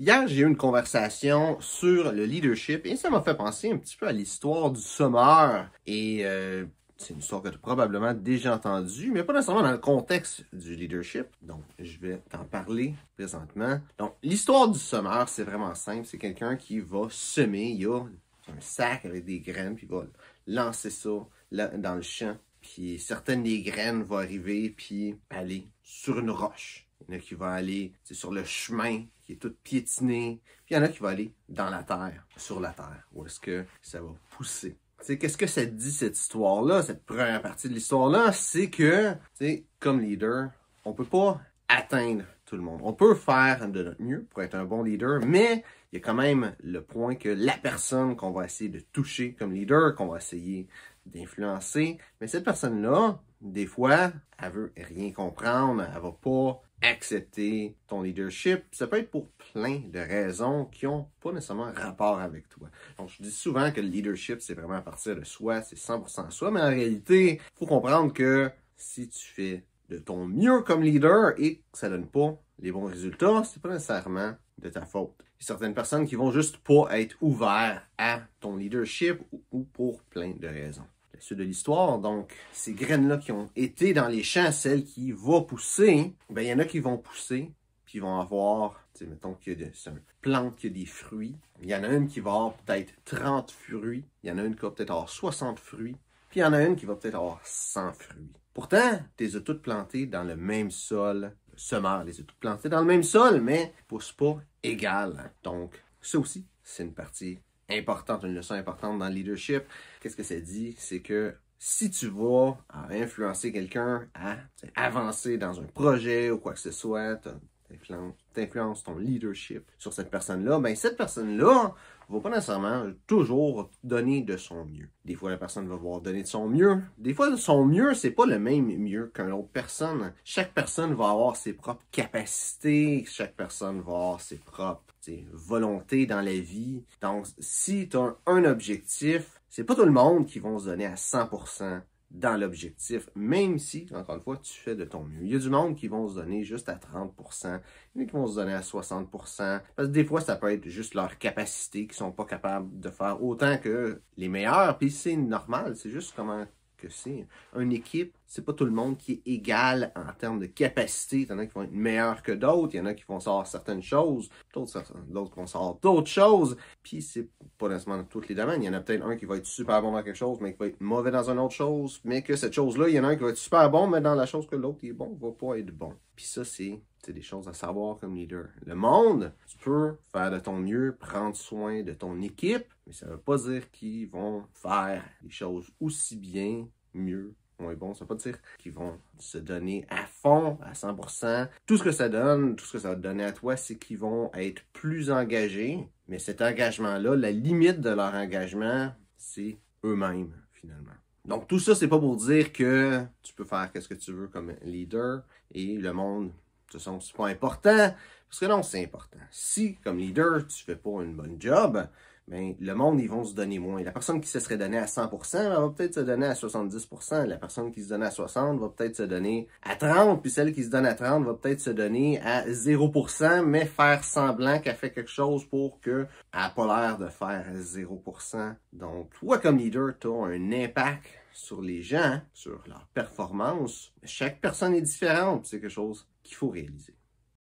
Hier, j'ai eu une conversation sur le leadership et ça m'a fait penser un petit peu à l'histoire du sommeur. Et c'est une histoire que tu as probablement déjà entendue, mais pas nécessairement dans le contexte du leadership. Donc, je vais t'en parler présentement. Donc, l'histoire du sommeur, c'est vraiment simple. C'est quelqu'un qui va semer. Il y a un sac avec des graines, puis il va lancer ça là, dans le champ. Puis certaines des graines vont arriver, puis aller sur une roche. Il y en a qui vont aller sur le chemin qui est tout piétiné. Puis il y en a qui vont aller dans la terre, sur la terre, où est-ce que ça va pousser. Qu'est-ce que ça dit, cette histoire-là, cette première partie de l'histoire-là? C'est que, comme leader, on peut pas atteindre tout le monde. On peut faire de notre mieux pour être un bon leader, mais il y a quand même le point que la personne qu'on va essayer de toucher comme leader, qu'on va essayer d'influencer, mais cette personne-là, des fois, elle veut rien comprendre, elle va pas accepter ton leadership. Ça peut être pour plein de raisons qui n'ont pas nécessairement rapport avec toi. Donc, je dis souvent que le leadership, c'est vraiment à partir de soi, c'est 100% soi, mais en réalité, il faut comprendre que si tu fais de ton mieux comme leader et que ça donne pas les bons résultats, c'est pas nécessairement de ta faute. Il y a certaines personnes qui vont juste pas être ouvertes à ton leadership ou pour plein de raisons. La suite de l'histoire, donc, ces graines-là qui ont été dans les champs, celles qui vont pousser, ben, il y en a qui vont pousser, puis ils vont avoir, mettons qu'il y a c'est une plante qui a des fruits. Il y en a une qui va avoir peut-être 30 fruits. Il y en a une qui va peut-être avoir 60 fruits. Puis il y en a une qui va peut-être avoir 100 fruits. Pourtant, tu les as toutes plantées dans le même sol. Le semeur les a toutes plantées dans le même sol, mais ne poussent pas égales. Donc, ça aussi, c'est une partie importante, une leçon importante dans le leadership. Qu'est-ce que ça dit? C'est que si tu vas influencer quelqu'un à avancer dans un projet ou quoi que ce soit, t'influences ton leadership sur cette personne-là, ben cette personne-là va pas nécessairement toujours donner de son mieux. Des fois, la personne va vouloir donner de son mieux. Des fois, son mieux, c'est pas le même mieux qu'une autre personne. Chaque personne va avoir ses propres capacités. Chaque personne va avoir ses propres volontés dans la vie. Donc, si tu as un objectif, c'est pas tout le monde qui va se donner à 100% dans l'objectif, même si, encore une fois, tu fais de ton mieux. Il y a du monde qui vont se donner juste à 30%, il y en a qui vont se donner à 60%, parce que des fois, ça peut être juste leur capacité qui sont pas capables de faire autant que les meilleurs, puis c'est normal, c'est juste comment que c'est. Une équipe, c'est pas tout le monde qui est égal en termes de capacité. Il y en a qui vont être meilleurs que d'autres, il y en a qui vont savoir certaines choses, d'autres qui vont savoir d'autres choses, puis c'est pas nécessairement dans tous les domaines. Il y en a peut-être un qui va être super bon dans quelque chose, mais qui va être mauvais dans une autre chose, mais que cette chose-là, il y en a un qui va être super bon, mais dans la chose que l'autre est bon, va pas être bon. Puis ça, c'est des choses à savoir comme leader. Le monde, tu peux faire de ton mieux, prendre soin de ton équipe, mais ça veut pas dire qu'ils vont faire les choses aussi bien, mieux, moins bon. Ça veut pas dire qu'ils vont se donner à fond, à 100%. Tout ce que ça donne, tout ce que ça va te donner à toi, c'est qu'ils vont être plus engagés. Mais cet engagement-là, la limite de leur engagement, c'est eux-mêmes, finalement. Donc, tout ça, c'est pas pour dire que tu peux faire ce que tu veux comme leader et le monde, de toute façon, c'est pas important. Parce que non, c'est important. Si, comme leader, tu fais pas une bonne job, ben, le monde, ils vont se donner moins. La personne qui se serait donnée à 100%, elle va peut-être se donner à 70%. La personne qui se donne à 60% va peut-être se donner à 30%. Puis celle qui se donne à 30% va peut-être se donner à 0%, mais faire semblant qu'elle fait quelque chose pour qu'elle n'a pas l'air de faire 0%. Donc, toi, comme leader, tu as un impact sur les gens, sur leur performance. Chaque personne est différente. C'est quelque chose qu'il faut réaliser.